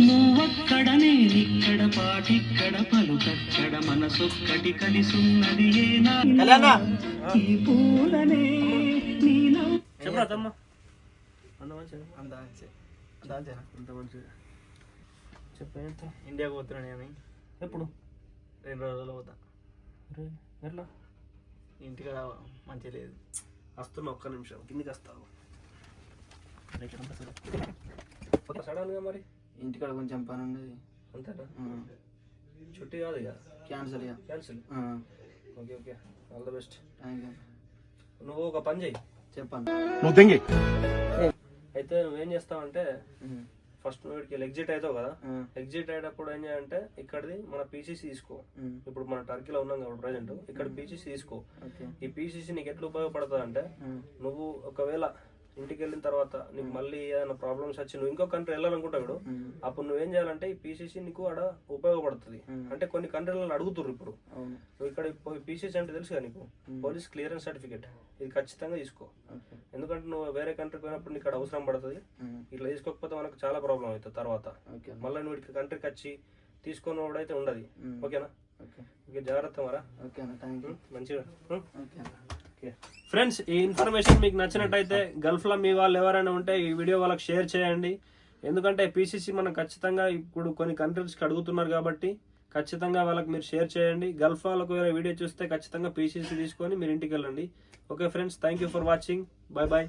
నువ్వక్కడ నేనిక్కడ పాటిక్కడ పలుకక్కడ మనసొక్కటి కలిసున్నది ఏనా ఈ పూలనే చెప్పరా తమ్మ అంత మంచిగా చెప్పేంత ఇండియాకి పోతున్నాను నేను. ఎప్పుడు 2 రోజులు పోతా. ఎట్లా ఇంటికాడ మంచిగా లేదు. వస్తున్నా ఒక్క నిమిషం కిందికి వస్తావు సడన్గా మరి ఇంటికాడ కొంచెం పని ఉండేది. అంతేనా చుట్టి కాదు ఇక cancel cancel okay okay all the best. Thank you. నువ్వు ఒక పని చెయ్యి చెప్పాను. అయితే నువ్వేం చేస్తావంటే ఫస్ట్ నువ్వు వీడికి ఎగ్జిట్ అవుతావు కదా, ఎగ్జిట్ అయ్యేటప్పుడు ఏం చేయాలంటే ఇక్కడిది మన పీసీసీ తీసుకో. ఇప్పుడు మన టర్కీలో ఉన్నాం కాబట్టి ప్రజెంట్ ఇక్కడ పీసీసీ తీసుకో. ఈ పీసీసీ నీకు ఎట్లా ఉపయోగపడుతుంది అంటే నువ్వు ఒకవేళ ఇంటికి వెళ్ళిన తర్వాత నీకు మళ్ళీ ఏదైనా ప్రాబ్లమ్స్ వచ్చి నువ్వు ఇంకో కంట్రీ వెళ్ళాలనుకుంటావు అప్పుడు నువ్వేం చేయాలంటే ఈ పీసీసీ నీకు ఆడ ఉపయోగపడుతుంది. అంటే కొన్ని కంట్రీలను అడుగుతుర్రు ఇప్పుడు. నువ్వు ఇక్కడ పీసీసీ అంటే తెలుసు కదా నీకు, పోలీస్ క్లియరెన్స్ సర్టిఫికేట్, ఇది ఖచ్చితంగా తీసుకో. ఎందుకంటే నువ్వు వేరే కంట్రీకి పోయినప్పుడు నీకు ఇక్కడ అవసరం పడుతుంది. ఇట్లా తీసుకోకపోతే మనకు చాలా ప్రాబ్లం అవుతుంది తర్వాత. మళ్ళీ నువ్వు ఇటు కంట్రీకి వచ్చి తీసుకొని వాడైతే ఉండదు. ఓకేనా? ఓకే జాగ్రత్త మరా. మంచిగా. ఫ్రెండ్స్ ఈ ఇన్ఫర్మేషన్ మీకు నచ్చినట్టయితే గల్ఫ్ లో మీ వాళ్ళు ఎవరైనా ఉంటే ఈ వీడియో వాళ్ళకి షేర్ చేయండి. ఎందుకంటే పీసీసీ మనం ఖచ్చితంగా ఇప్పుడు కొన్ని కంట్రీస్కి అడుగుతున్నారు కాబట్టి ఖచ్చితంగా వాళ్ళకి మీరు షేర్ చేయండి. గల్ఫ్ వాళ్ళకు వేరే వీడియో చూస్తే ఖచ్చితంగా పీసీసీ తీసుకొని మీరు ఇంటికి వెళ్ళండి. Okay friends, thank you for watching. Bye bye.